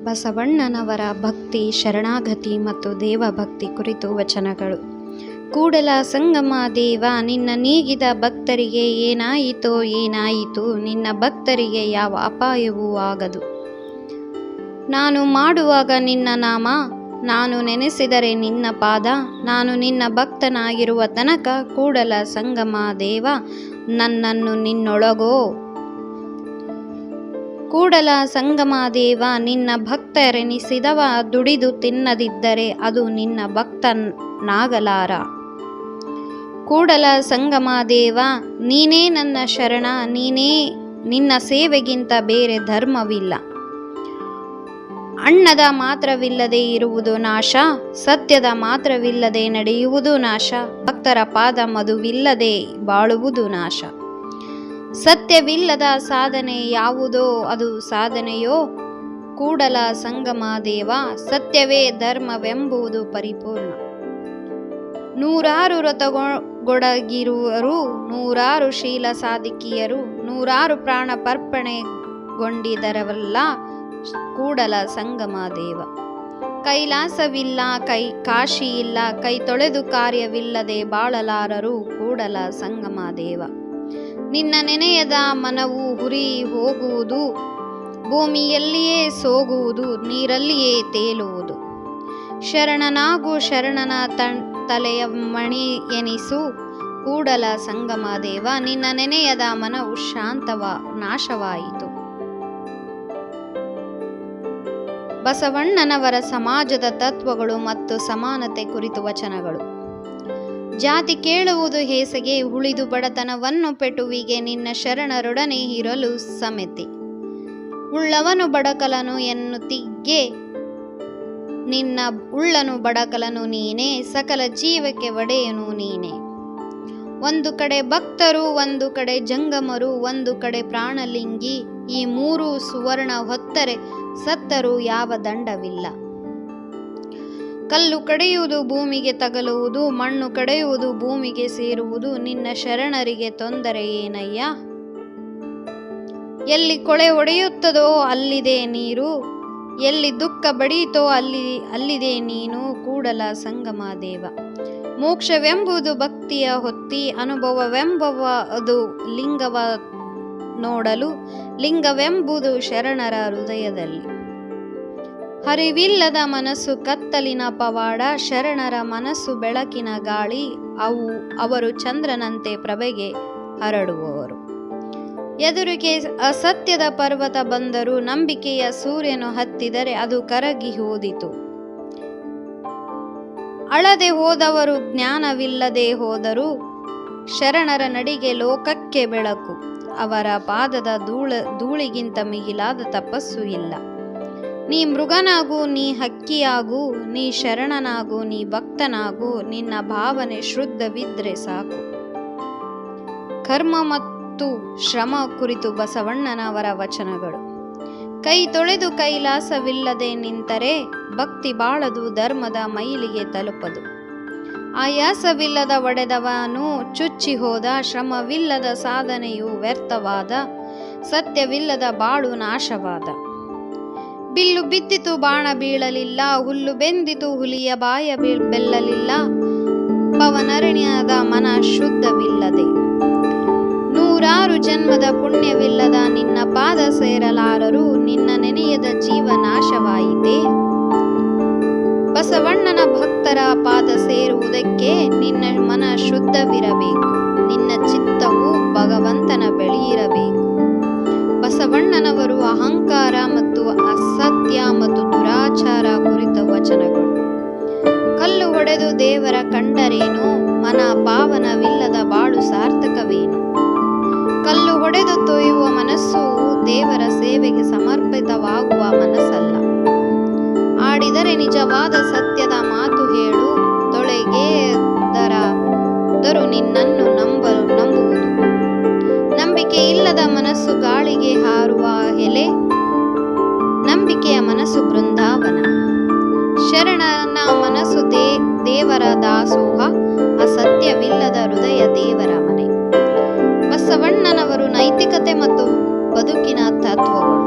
ಬಸವಣ್ಣನವರ ಭಕ್ತಿ, ಶರಣಾಗತಿ ಮತ್ತು ದೇವಭಕ್ತಿ ಕುರಿತು ವಚನಗಳು. ಕೂಡಲ ಸಂಗಮ ದೇವ, ನಿನ್ನ ನೀಗಿದ ಭಕ್ತರಿಗೆ ಏನಾಯಿತೋ ಏನಾಯಿತು, ನಿನ್ನ ಭಕ್ತರಿಗೆ ಯಾವ ಅಪಾಯವೂ ಆಗದು. ನಾನು ಮಾಡುವಾಗ ನಿನ್ನ ನಾಮ, ನಾನು ನೆನೆಸಿದರೆ ನಿನ್ನ ಪಾದ, ನಾನು ನಿನ್ನ ಭಕ್ತನಾಗಿರುವ ತನಕ ಕೂಡಲ ಸಂಗಮ ದೇವ, ನನ್ನನ್ನು ನಿನ್ನೊಳಗೋ. ಕೂಡಲ ಸಂಗಮ ದೇವ, ನಿನ್ನ ಭಕ್ತರೆನಿಸಿದವ ದುಡಿದು ತಿನ್ನದಿದ್ದರೆ ಅದು ನಿನ್ನ ಭಕ್ತನಾಗಲಾರ. ಕೂಡಲ ಸಂಗಮ ದೇವ, ನೀನೇ ನನ್ನ ಶರಣ, ನಿನ್ನ ಸೇವೆಗಿಂತ ಬೇರೆ ಧರ್ಮವಿಲ್ಲ. ಅನ್ನದ ಮಾತ್ರವಿಲ್ಲದೆ ಇರುವುದು ನಾಶ, ಸತ್ಯದ ಮಾತ್ರವಿಲ್ಲದೆ ನಡೆಯುವುದು ನಾಶ, ಭಕ್ತರ ಪಾದ ಮಧುವಿಲ್ಲದೆ ಬಾಳುವುದು ನಾಶ. ಸತ್ಯವಿಲ್ಲದ ಸಾಧನೆ ಯಾವುದೋ ಅದು ಸಾಧನೆಯೋ. ಕೂಡಲ ಸಂಗಮ ದೇವ, ಸತ್ಯವೇ ಧರ್ಮವೆಂಬುದು ಪರಿಪೂರ್ಣ. ನೂರಾರು ವ್ರತಗೊಡಗಿರುವರು, ನೂರಾರು ಶೀಲ ಸಾಧಿಕಿಯರು, ನೂರಾರು ಪ್ರಾಣ ಪರ್ಪಣೆಗೊಂಡಿದರವಲ್ಲ ಕೂಡಲ ಸಂಗಮ ದೇವ. ಕೈಲಾಸವಿಲ್ಲ, ಕಾಶಿ ಇಲ್ಲ, ಕೈ ತೊಳೆದು ಕಾರ್ಯವಿಲ್ಲದೆ ಬಾಳಲಾರರು ಕೂಡಲ ಸಂಗಮ ದೇವ. ನಿನ್ನ ನೆನೆಯದ ಮನವು ಹುರಿ ಹೋಗುವುದು, ಭೂಮಿಯಲ್ಲಿಯೇ ಸೋಗುವುದು, ನೀರಲ್ಲಿಯೇ ತೇಲುವುದು. ಶರಣನಾಗು, ಶರಣನ ತಲೆಯ ಮಣಿ ಎನಿಸು ಕೂಡಲ ಸಂಗಮ ದೇವ, ನಿನ್ನ ನೆನೆಯದ ಮನವು ನಾಶವಾಯಿತು. ಬಸವಣ್ಣನವರ ಸಮಾಜದ ತತ್ವಗಳು ಮತ್ತು ಸಮಾನತೆ ಕುರಿತು ವಚನಗಳು. ಜಾತಿ ಕೇಳುವುದು ಹೇಸಗೆ, ಉಳಿದು ಬಡತನವನ್ನು ಪೆಟುವಿಗೆ, ನಿನ್ನ ಶರಣರೊಡನೆ ಇರಲು ಸಮೆತೆ. ಉಳ್ಳವನು ಬಡಕಲನು ಎನ್ನುತ್ತಿಗೆ, ನಿನ್ನ ಉಳ್ಳನು ಬಡಕಲನು ನೀನೇ, ಸಕಲ ಜೀವಕ್ಕೆ ಒಡೆಯನು ನೀನೇ. ಒಂದು ಕಡೆ ಭಕ್ತರು, ಒಂದು ಕಡೆ ಜಂಗಮರು, ಒಂದು ಕಡೆ ಪ್ರಾಣಲಿಂಗಿ, ಈ ಮೂರು ಸುವರ್ಣ ಹೊತ್ತರೆ ಸತ್ತರೂ ಯಾವ ದಂಡವಿಲ್ಲ. ಕಲ್ಲು ಕಡೆಯುವುದು ಭೂಮಿಗೆ ತಗಲುವುದು, ಮಣ್ಣು ಕಡೆಯುವುದು ಭೂಮಿಗೆ ಸೇರುವುದು, ನಿನ್ನ ಶರಣರಿಗೆ ತೊಂದರೆ ಏನಯ್ಯ. ಎಲ್ಲಿ ಕೊಳೆ ಒಡೆಯುತ್ತದೋ ಅಲ್ಲಿದೆ ನೀರು, ಎಲ್ಲಿ ದುಃಖ ಬಡಿಯಿತೋ ಅಲ್ಲಿದೆ ನೀನು ಕೂಡಲ ಸಂಗಮ ದೇವ. ಮೋಕ್ಷವೆಂಬುದು ಭಕ್ತಿಯ ಹೊತ್ತಿ, ಅನುಭವವೆಂಬುದು ಲಿಂಗವ ನೋಡಲು, ಲಿಂಗವೆಂಬುದು ಶರಣರ ಹೃದಯದಲ್ಲಿ. ಹರಿವಿಲ್ಲದ ಮನಸ್ಸು ಕತ್ತಲಿನ ಪವಾಡ, ಶರಣರ ಮನಸ್ಸು ಬೆಳಕಿನ ಗಾಳಿ, ಅವರು ಚಂದ್ರನಂತೆ ಪ್ರಭೆಗೆ ಹರಡುವವರು. ಎದುರಿಗೆ ಅಸತ್ಯದ ಪರ್ವತ ಬಂದರೂ, ನಂಬಿಕೆಯ ಸೂರ್ಯನು ಹತ್ತಿದರೆ ಅದು ಕರಗಿ ಹೋದಿತು. ಅಳದೆ ಹೋದವರು, ಜ್ಞಾನವಿಲ್ಲದೆ ಹೋದರು, ಶರಣರ ನಡಿಗೆ ಲೋಕಕ್ಕೆ ಬೆಳಕು. ಅವರ ಪಾದದ ಧೂಳಿಗಿಂತ ಮಿಗಿಲಾದ ತಪಸ್ಸು ಇಲ್ಲ. ನೀ ಮೃಗನಾಗು, ನೀ ಹಕ್ಕಿಯಾಗು, ನೀ ಶರಣನಾಗು, ನೀ ಭಕ್ತನಾಗು, ನಿನ್ನ ಭಾವನೆ ಶುದ್ಧವಿದ್ರೆ ಸಾಕು. ಕರ್ಮ ಮತ್ತು ಶ್ರಮ ಕುರಿತು ಬಸವಣ್ಣನವರ ವಚನಗಳು. ಕೈ ತೊಳೆದು ಕೈಲಾಸವಿಲ್ಲದೆ ನಿಂತರೆ ಭಕ್ತಿ ಬಾಳದು, ಧರ್ಮದ ಮೈಲಿಗೆ ತಲುಪದು. ಆಯಾಸವಿಲ್ಲದ ಒಡೆದವನು ಚುಚ್ಚಿ ಹೋದ, ಶ್ರಮವಿಲ್ಲದ ಸಾಧನೆಯು ವ್ಯರ್ಥವಾದ, ಸತ್ಯವಿಲ್ಲದ ಬಾಳು ನಾಶವಾದ. ಬಿಲ್ಲು ಬಿದ್ದಿತು ಬಾಣ ಬೀಳಲಿಲ್ಲ, ಹುಲ್ಲು ಬೆಂದಿತು ಹುಲಿಯ ಬಾಯ ಬೆಲ್ಲಲಿಲ್ಲ, ಪವನರಣ್ಯದ ಮನ ಶುದ್ಧವಿಲ್ಲದೆ. ನೂರಾರು ಜನ್ಮದ ಪುಣ್ಯವಿಲ್ಲದ ನಿನ್ನ ಪಾದ ಸೇರಲಾರರು, ನಿನ್ನ ನೆನೆಯದ ಜೀವ ನಾಶವಾಯಿತೆ. ಬಸವಣ್ಣನ ಭಕ್ತರ ಪಾದ ಸೇರುವುದಕ್ಕೆ ನಿನ್ನ ಮನ ಶುದ್ಧವಿರಬೇಕು, ನಿನ್ನ ಚಿತ್ತವು ಭಗವಂತನ ಬಳಿಯಿರಬೇಕು. ಬಸವಣ್ಣನವರು ಅಹಂಕಾರ ಮತ್ತು ಅಸತ್ಯ ಮತ್ತು ದುರಾಚಾರ ಕುರಿತ ವಚನಗಳು. ಕಲ್ಲು ಹೊಡೆದು ದೇವರ ಕಂಡರೇನು, ಮನ ಪಾವನವಿಲ್ಲದ ಬಾಳು ಸಾರ್ಥಕವೇನು. ಕಲ್ಲು ಹೊಡೆದು ತೊಯ್ಯುವ ಮನಸ್ಸು ದೇವರ ಸೇವೆಗೆ ಸಮರ್ಪಿತವಾಗುವ ಮನಸ್ಸಲ್ಲ. ಆಡಿದರೆ ನಿಜವಾದ ಸತ್ಯದ ಮಾತು ಹೇಳು, ತೊಳೆಗೆದರು ನಿನ್ನನ್ನು ನಂಬುವುದು. ನಂಬಿಕೆ ಇಲ್ಲದ ಮನಸ್ಸು ಗಾಳಿಗೆ ಹಾರುವ ಎಲೆ, ನಂಬಿಕೆಯ ಮನಸ್ಸು ಬೃಂದಾವನ. ಶರಣನ ಮನಸ್ಸು ದೇವರ ದಾಸೋಹ, ಅಸತ್ಯವಿಲ್ಲದ ಹೃದಯ ದೇವರ ಮನೆ. ಬಸವಣ್ಣನವರು ನೈತಿಕತೆ ಮತ್ತು ಬದುಕಿನ ತತ್ವಗಳು.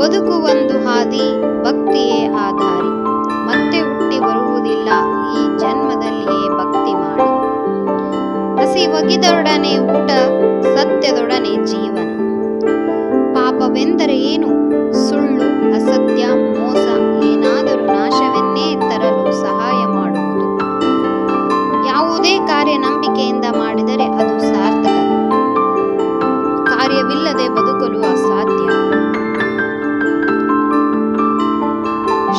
ಬದುಕು ಒಂದು ಹಾದಿ, ಭಕ್ತಿಯೇ ಆಧಾರಿ. ಮತ್ತೆ ಹುಟ್ಟಿ ಬರುವುದಿಲ್ಲ, ಈ ಜನ್ಮದಲ್ಲಿಯೇ ಭಕ್ತಿ ಮಾಡಿ. ಹಸಿವಗಿದೊಡನೆ ಊಟ, ಸತ್ಯದೊಡನೆ ಜೀವನ. ಪಾಪವೆಂದರೆ ಏನು? ಸುಳ್ಳು, ಅಸತ್ಯ, ಮೋಸ, ಏನಾದರೂ ನಾಶವನ್ನೇ ತರಲು ಸಹಾಯ ಮಾಡುವುದು. ಯಾವುದೇ ಕಾರ್ಯ ನಂಬಿಕೆಯಿಂದ ಮಾಡಿದರೆ ಅದು ಸಾರ್ಥಕ. ಕಾರ್ಯವಿಲ್ಲದೆ ಬದುಕಲು ಅಸಾಧ್ಯ.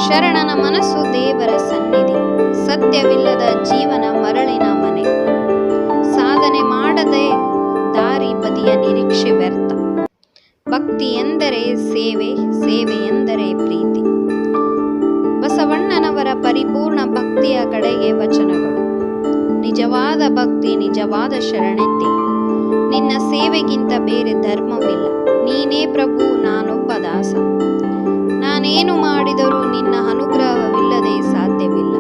ಶರಣನ ಮನಸ್ಸು ದೇವರ ಸನ್ನಿಧಿ. ಸತ್ಯವಿಲ್ಲದ ಜೀವನ ಮರಳಿನ ಮನೆ. ಸಾಧನೆ ಮಾಡದೆ ದಾರಿ ಬದಿಯ ನಿರೀಕ್ಷೆ ವ್ಯರ್ಥ. ಭಕ್ತಿ ಎಂದರೆ ಸೇವೆ, ಸೇವೆ ಎಂದರೆ ಪ್ರೀತಿ. ಬಸವಣ್ಣನವರ ಪರಿಪೂರ್ಣ ಭಕ್ತಿಯ ಕಡೆಗೆ ವಚನಗಳು. ನಿಜವಾದ ಭಕ್ತಿ, ನಿಜವಾದ ಶರಣತೆ. ನಿನ್ನ ಸೇವೆಗಿಂತ ಬೇರೆ ಧರ್ಮವಿಲ್ಲ. ನೀನೇ ಪ್ರಭು, ನಾನೊಬ್ಬ ದಾಸ. ನಾನೇನು ಮಾಡಿದರೂ ನಿನ್ನ ಅನುಗ್ರಹವಿಲ್ಲದೆ ಸಾಧ್ಯವಿಲ್ಲ.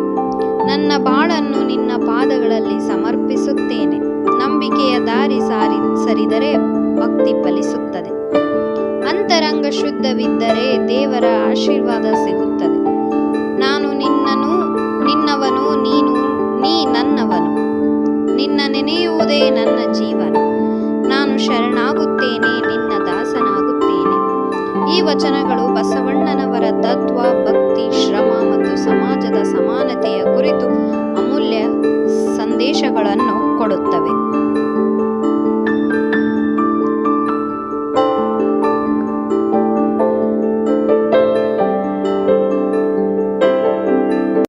ನನ್ನ ಬಾಳನ್ನು ನಿನ್ನ ಪಾದಗಳಲ್ಲಿ ಸಮರ್ಪಿಸುತ್ತೇನೆ. ನಂಬಿಕೆಯ ದಾರಿ ಸರಿದರೆ ಭಕ್ತಿ ಫಲಿಸುತ್ತದೆ. ಅಂತರಂಗ ಶುದ್ಧವಿದ್ದರೆ ದೇವರ ಆಶೀರ್ವಾದ ಸಿಗುತ್ತದೆ. ನಾನು ನಿನ್ನವನು, ನೀ ನನ್ನವನು. ನಿನ್ನ ನೆನೆಯುವುದೇ ನನ್ನ ಜೀವನ. ನಾನು ಶರಣಾಗುತ್ತೇನೆ, ನಿನ್ನ ದಾಸನಾಗುತ್ತೇನೆ. ಈ ವಚನಗಳು ಬಸವಣ್ಣನವರ ತತ್ವ, ಭಕ್ತಿ, ಶ್ರಮ ಮತ್ತು ಸಮಾಜದ ಸಮಾನತೆಯ ಕುರಿತು ಅಮೂಲ್ಯ ಸಂದೇಶಗಳನ್ನು ಕೊಡುತ್ತವೆ.